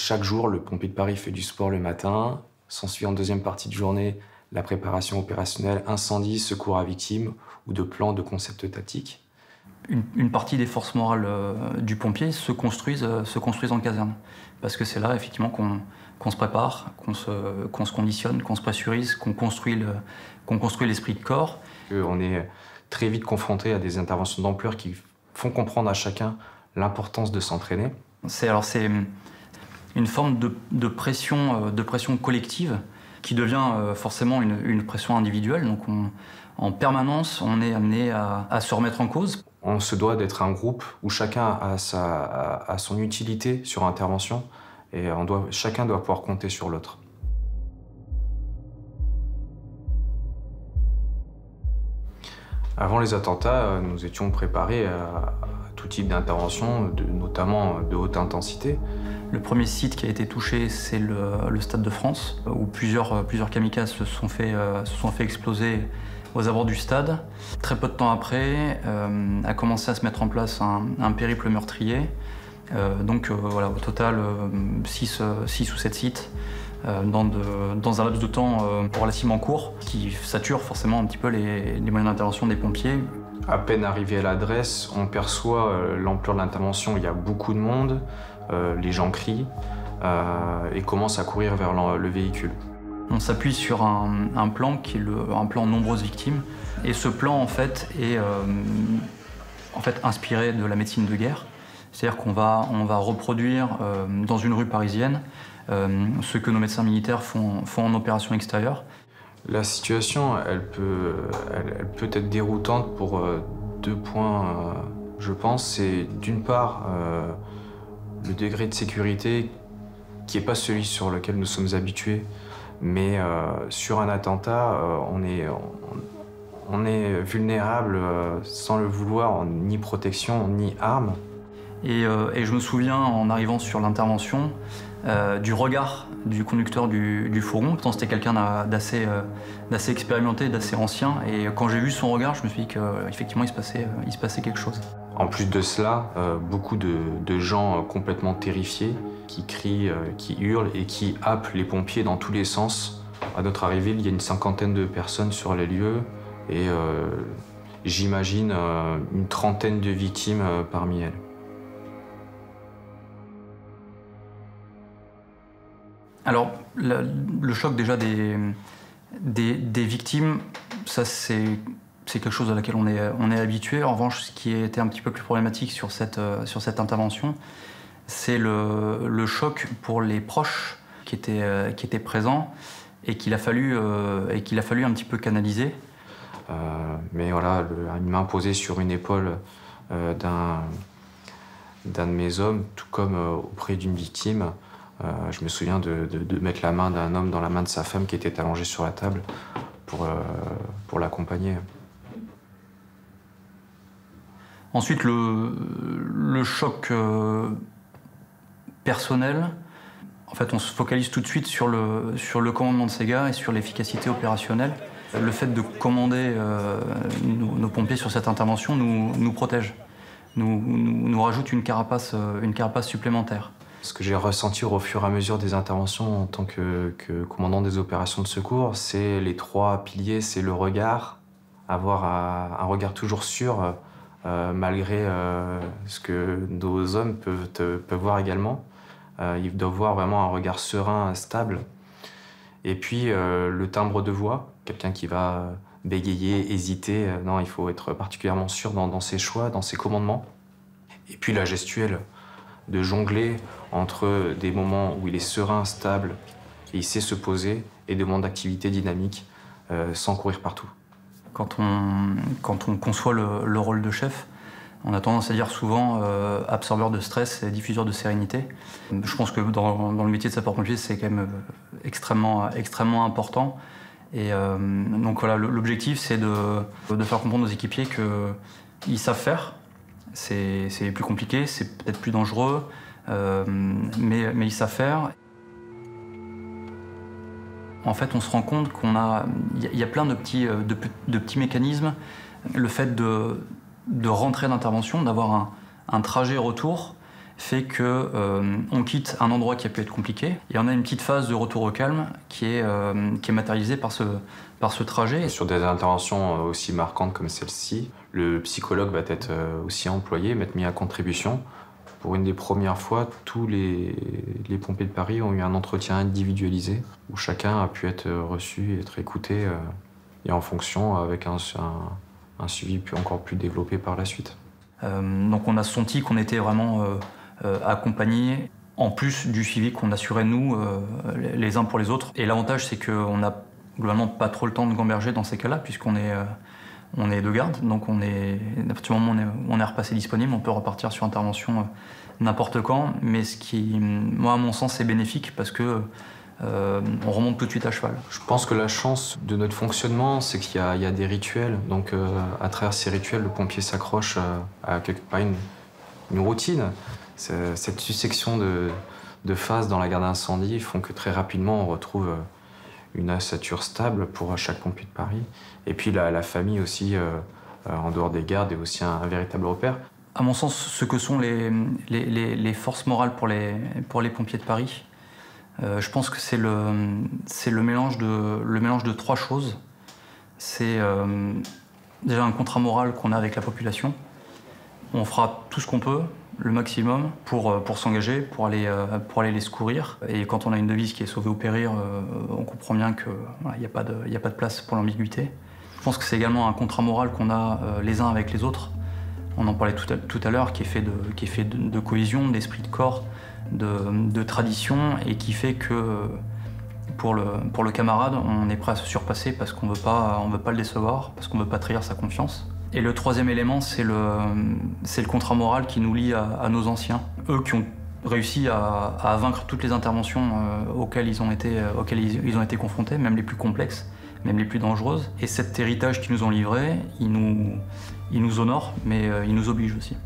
Chaque jour, le pompier de Paris fait du sport le matin. S'ensuit en deuxième partie de journée la préparation opérationnelle, incendie, secours à victimes ou de plans de concepts tactiques. Une partie des forces morales du pompier se construisent en caserne. Parce que c'est là, effectivement, qu'on se prépare, qu'on se conditionne, qu'on se pressurise, qu'on construit l'esprit de corps. On est très vite confronté à des interventions d'ampleur qui font comprendre à chacun l'importance de s'entraîner. C'est une forme de pression collective qui devient forcément une pression individuelle. Donc en permanence, on est amené à se remettre en cause. On se doit d'être un groupe où chacun a son utilité sur intervention et chacun doit pouvoir compter sur l'autre. Avant les attentats, nous étions préparés à tout type d'intervention, notamment de haute intensité. Le premier site qui a été touché, c'est le Stade de France, où plusieurs kamikazes se sont fait exploser aux abords du stade. Très peu de temps après, a commencé à se mettre en place un périple meurtrier. Voilà, au total, 6 ou 7 sites dans un laps de temps relativement court, qui sature forcément un petit peu les moyens d'intervention des pompiers. À peine arrivé à l'adresse, on perçoit l'ampleur de l'intervention. Il y a beaucoup de monde, les gens crient et commencent à courir vers le véhicule. On s'appuie sur un plan qui est un plan nombreuses victimes. Et ce plan, en fait, est inspiré de la médecine de guerre. C'est-à-dire qu'on va reproduire dans une rue parisienne ce que nos médecins militaires font en opération extérieure. La situation, elle peut être déroutante pour 2 points, je pense. C'est d'une part le degré de sécurité qui n'est pas celui sur lequel nous sommes habitués, mais sur un attentat, on est vulnérable sans le vouloir, ni protection, ni arme. Et je me souviens, en arrivant sur l'intervention, du regard du conducteur du fourgon. Pourtant, c'était quelqu'un d'assez expérimenté, d'assez ancien. Et quand j'ai vu son regard, je me suis dit qu'effectivement, il se passait quelque chose. En plus de cela, beaucoup de gens complètement terrifiés, qui crient, qui hurlent et qui happent les pompiers dans tous les sens. À notre arrivée, il y a une 50aine de personnes sur les lieux et j'imagine une 30aine de victimes parmi elles. Alors, le choc déjà des victimes, ça c'est quelque chose à laquelle on est habitué. En revanche, ce qui était un petit peu plus problématique sur cette intervention, c'est le choc pour les proches qui étaient présents et qu'il a fallu un petit peu canaliser. Mais voilà, une main posée sur une épaule d'un de mes hommes, tout comme auprès d'une victime. Je me souviens de mettre la main d'un homme dans la main de sa femme qui était allongée sur la table pour l'accompagner. Ensuite, le choc personnel, en fait, on se focalise tout de suite sur le commandement de ces gars et sur l'efficacité opérationnelle. Le fait de commander nos pompiers sur cette intervention nous protège, nous rajoute une carapace supplémentaire. Ce que j'ai ressenti au fur et à mesure des interventions en tant que commandant des opérations de secours, c'est les 3 piliers, c'est le regard, avoir un regard toujours sûr, malgré ce que nos hommes peuvent voir également. Ils doivent voir vraiment un regard serein, stable. Et puis le timbre de voix, quelqu'un qui va bégayer, hésiter. Non, il faut être particulièrement sûr dans ses choix, dans ses commandements. Et puis la gestuelle, de jongler entre des moments où il est serein, stable, et il sait se poser, et des moments d'activité dynamique, sans courir partout. Quand on conçoit le rôle de chef, on a tendance à dire souvent absorbeur de stress et diffuseur de sérénité. Je pense que dans le métier de sapeur-pompier, c'est quand même extrêmement important. Et donc voilà, l'objectif, c'est de faire comprendre aux équipiers qu'ils savent faire. C'est plus compliqué, c'est peut-être plus dangereux, mais ils savent faire. En fait, on se rend compte qu'il y a plein de petits mécanismes. Le fait de rentrer d'intervention, d'avoir un trajet retour, fait que on quitte un endroit qui a pu être compliqué et on a une petite phase de retour au calme qui est matérialisée par ce trajet. Sur des interventions aussi marquantes comme celle-ci, le psychologue va être aussi employé, mis à contribution. Pour une des premières fois, tous les pompiers de Paris ont eu un entretien individualisé où chacun a pu être reçu et être écouté et en fonction avec un suivi encore plus développé par la suite. Donc on a senti qu'on était vraiment accompagnés, en plus du suivi qu'on assurait nous, les uns pour les autres. Et l'avantage, c'est qu'on n'a globalement pas trop le temps de gamberger dans ces cas-là, puisqu'on est de garde. Donc à partir du moment où on est repassé disponible, on peut repartir sur intervention n'importe quand. Mais ce qui, moi, à mon sens, est bénéfique parce que on remonte tout de suite à cheval. Je pense que la chance de notre fonctionnement, c'est qu'il y a des rituels. Donc à travers ces rituels, le pompier s'accroche à une routine. Cette succession de phases dans la garde incendie font que très rapidement on retrouve une ossature stable pour chaque pompier de Paris. Et puis la famille aussi, en dehors des gardes, est aussi un véritable repère. À mon sens, ce que sont les forces morales pour les pompiers de Paris, je pense que c'est le mélange de trois choses. C'est déjà un contrat moral qu'on a avec la population. On fera tout ce qu'on peut, le maximum, pour s'engager, pour aller les secourir. Et quand on a une devise qui est sauver ou périr, on comprend bien qu'il n'y a pas de place pour l'ambiguïté. Je pense que c'est également un contrat moral qu'on a les uns avec les autres. On en parlait tout à l'heure, qui est fait de cohésion, d'esprit de corps, de tradition, et qui fait que pour le camarade, on est prêt à se surpasser parce qu'on veut pas le décevoir, parce qu'on veut pas trahir sa confiance. Et le troisième élément, c'est le contrat moral qui nous lie à nos anciens. Eux qui ont réussi à vaincre toutes les interventions auxquelles ils ont été confrontés, même les plus complexes, même les plus dangereuses. Et cet héritage qu'ils nous ont livré, il nous honore, mais il nous oblige aussi.